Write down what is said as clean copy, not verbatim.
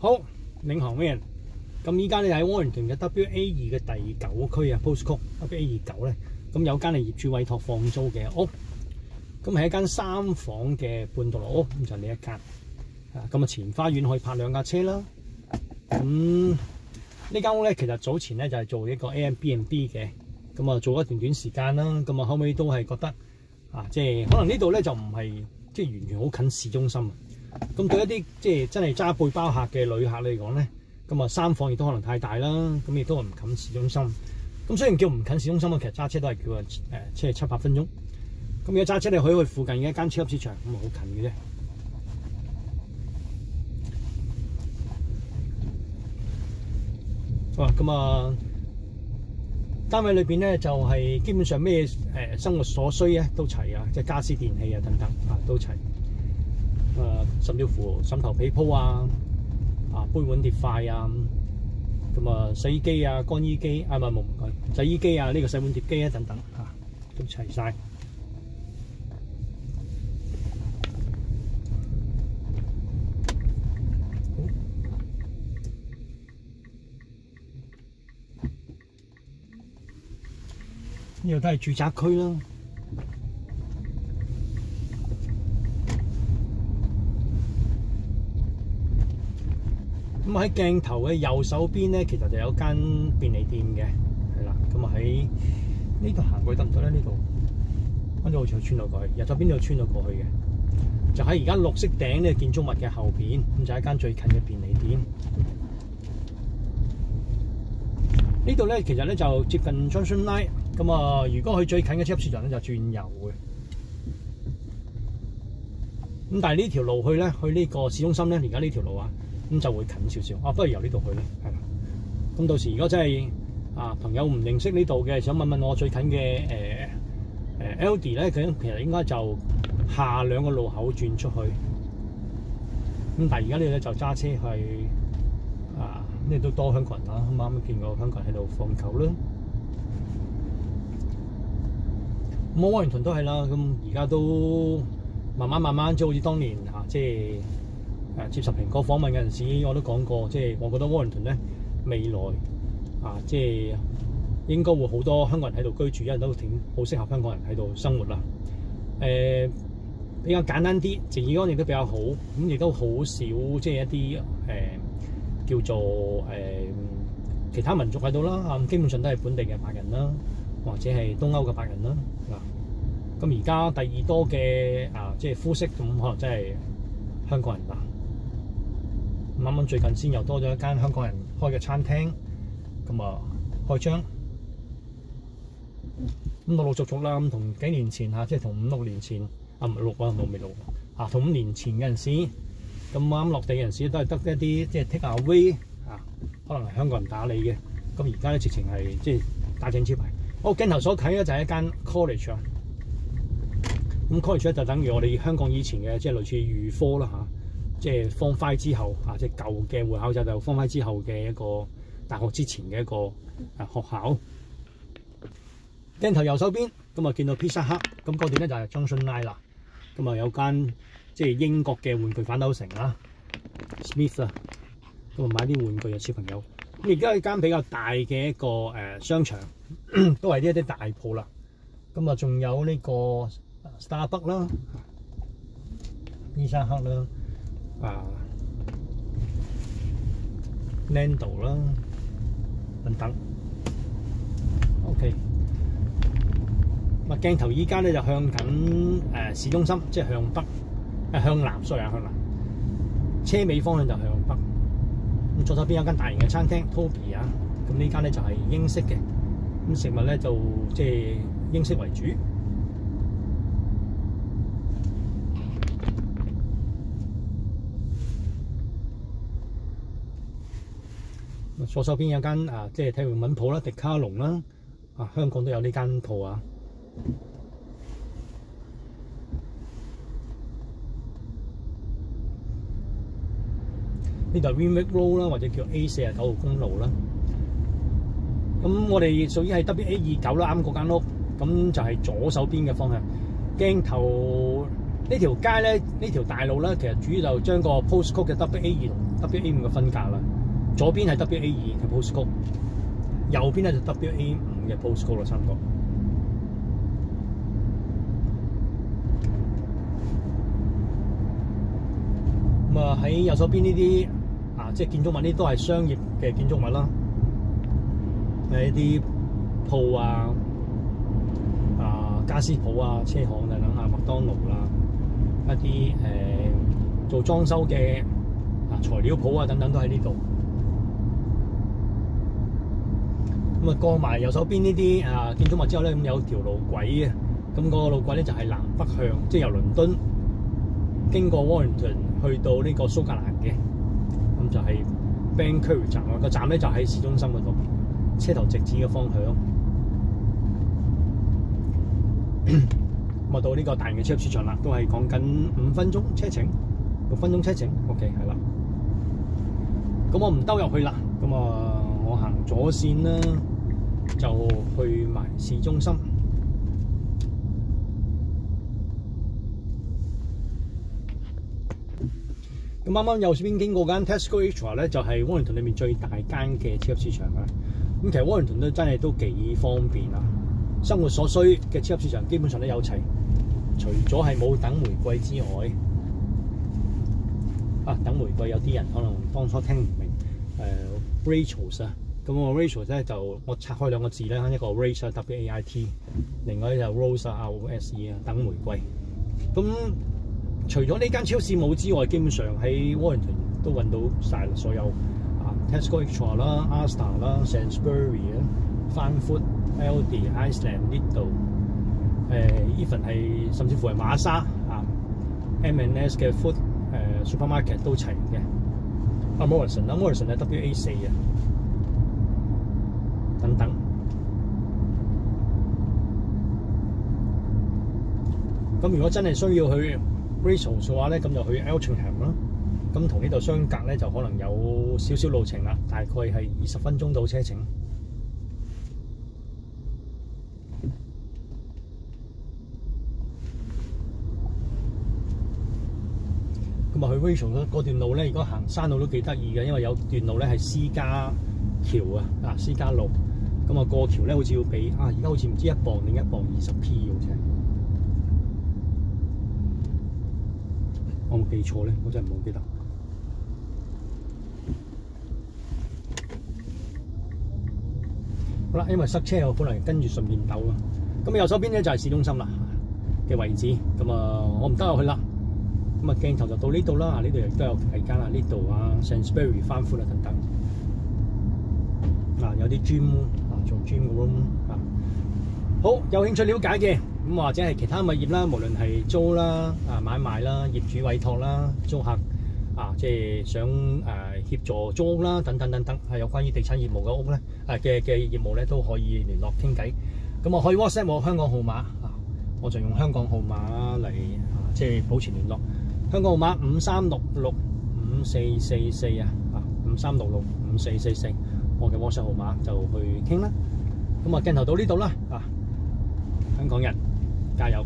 好，領航咩人？咁依家咧喺 Warrington 嘅 WA2 嘅第9區啊 ，postcode WA29咧，咁有間係業主委託放租嘅屋，咁係一間3房嘅半獨立屋，咁就呢一間。咁啊前花園可以泊2架車啦。咁呢間屋咧，其實早前咧就係做一個 Airbnb 嘅，咁啊做一段短時間啦，咁啊後尾都係覺得即係可能呢度咧就唔係即係完全好近市中心。咁對一啲即係真係揸背包客嘅旅客嚟講咧，咁啊3房亦都可能太大啦，咁亦都係唔近市中心。咁雖然叫唔近市中心啊，其實揸車都係叫啊即係7-8分鐘。咁如果揸車你可以去附近嘅一間超級市場，咁啊好近嘅啫。好啦，咁啊單位裏邊咧就係基本上咩生活所需咧都齊啊，即係家私電器啊等等都齊。甚至乎枕頭被鋪杯碗碟筷咁啊洗衣機啊、乾衣機冇洗衣機啊，呢個洗碗碟機啊等等都齊晒。呢度都係住宅區啦。咁喺鏡頭嘅右手邊咧，其實就有間便利店嘅，係啦。咁啊喺呢度行過去得唔得咧？呢度跟住好似穿到過去，右手邊呢度穿到過去嘅，就喺而家綠色頂呢個建築物嘅後邊，咁就係一間最近嘅便利店。呢度咧其實咧就接近 Junction Line， 咁啊如果去最近嘅超級市場咧就轉右嘅。咁但係呢條路去咧，去呢個市中心咧，而家呢條路咁就會近少少。不如由呢度去咧，係啦。咁到時如果真係朋友唔認識呢度嘅，想問問我最近嘅Aldi 咧，佢其實應該就下2個路口轉出去。咁但係而家呢度咧就揸車去呢度都多香港人啦，啱啱見過香港人喺度放狗啦。咁Warrington都係啦，咁而家都慢慢即係好似當年即係接受蘋果訪問嗰陣時，我都講過，即係我覺得 Warrington 咧未來即係應該會好多香港人喺度居住，因為都好適合香港人喺度生活啦。比較簡單啲，治安亦都比較好，咁亦都好少即係一啲叫做其他民族喺度啦。基本上都係本地嘅白人啦，或者係東歐嘅白人啦。咁而家第2多嘅即係膚色，咁可能真係香港人啦。啱啱最近先又多咗一間香港人開嘅餐廳，咁開張，咁陸陸續續啦。咁同幾年前即係同5-6年前同5年前嗰陣時，咁啱落地嗰陣時都係得一啲即係 take away可能係香港人打理嘅。咁而家咧直情係即係打正招牌。我鏡頭所睇咧就係一間 college 咁 college 咧就等於我哋香港以前嘅即係類似預科啦即係 Form 5之後即係舊嘅會考就 Form 5之後嘅一個大學之前嘅一個學校。鏡頭右手邊咁見到 Pizza Hut， 咁嗰段咧就係 Junction Line 啦。咁有間即係英國嘅玩具反斗城Smith 咁買啲玩具小朋友。咁而家係間比較大嘅一個商場，都係呢一啲大鋪啦。咁仲有呢個 Starbucks 啦、Pizza Hut 啦。Lando 啦，等等。OK， 鏡頭依家咧就向緊市中心，即係向北，向南，sorry向南。車尾方向就向北。咁左手邊有間大型嘅餐廳 Toby 咁呢間咧就係英式嘅，咁食物咧就即係英式為主。左手邊有間即係體育用品鋪啦，迪卡龍啦，香港都有呢間鋪呢度係 Randwick Road 啦，或者叫 A49號公路啦。咁我哋屬於係 WA29啦，啱嗰間屋，咁就係左手邊嘅方向。鏡頭呢條街咧，呢條大路咧，其實主要就將個 postcode 嘅 WA2同 WA5嘅分隔啦。左邊係 WA2嘅 postcode， 右邊咧就 WA5嘅 postcode 咯，差唔多。咁啊喺右手邊呢啲即係建築物呢，都係商業嘅建築物啦，係一啲鋪家私鋪啊、車行等等麥當勞啦，一啲做裝修嘅材料鋪等等都喺呢度。咁啊過埋右手邊呢啲建築物之後咧，咁有條路軌嘅，咁個路軌咧就係南北向，即係由倫敦經過 Warrington 去到呢個蘇格蘭嘅，咁就係 Banbury 站個站咧就喺市中心嗰度，車頭直指嘅方向。咁啊到呢個大型嘅超級市場啦，都係講緊5分鐘車程，6分鐘車程 ，OK 係啦。咁我唔兜入去啦，咁我行左線啦，就去埋市中心。咁啱啱右邊經過間 Tesco Extra 咧，就係 Warrington 裏面最大間嘅超級市場啦。咁其實 Warrington 都真係都幾方便啦，生活所需嘅超級市場基本上都有齊，除咗係冇等玫瑰之外，等玫瑰有啲人可能當初聽唔明Rachel's 啊，咁我 Rachel's 咧就我拆開兩個字咧，一個 Rachel W-A-I-T， 另外就 Rose R-O-S-E 等玫瑰。咁除咗呢間超市冇之外，基本上喺 Warrington 都揾到晒所有Tesco Extra 啦、Asda 啦、Sainsbury 啦、Farmfood、Aldi、Iceland 呢度，even 係甚至乎係馬莎M&S 嘅 food supermarket 都齊嘅。Morrison 啦 ，Morrison 係 WA4 等等。咁如果真係需要去 Rachel's 嘅話咧，咁就去 Altrincham 啦。咁同呢度相隔咧，就可能有少少路程啦，大概係20分鐘到車程。咁去 Rachel's 嗰段路咧，如果行山路都幾得意嘅，因為有段路咧係私家橋私家路。咁過橋咧好似要俾而家好似唔知1磅定1磅20p 好似。我冇記錯咧，我真係冇記得。好啦，因為塞車，我可能跟住順便兜啦。咁右手邊咧就係市中心啦嘅位置。咁我唔得入去啦。咁鏡頭就到呢度啦。呢度亦都有幾間呢度Sainsbury、Farmfood等等。有啲 gym 做 gym 嘅 room 好，有興趣了解嘅咁或者係其他物業啦，無論係租啦、買賣啦、業主委託啦、租客即係想協助租屋啦，等等等等，係有關於地產業務嘅屋咧嘅業務咧，都可以聯絡傾偈。咁我可以 WhatsApp 我香港號碼我就用香港號碼嚟即係保持聯絡。香港號碼5366544453665444，我嘅 WhatsApp 號碼就去傾啦。咁鏡頭到呢度啦香港人加油！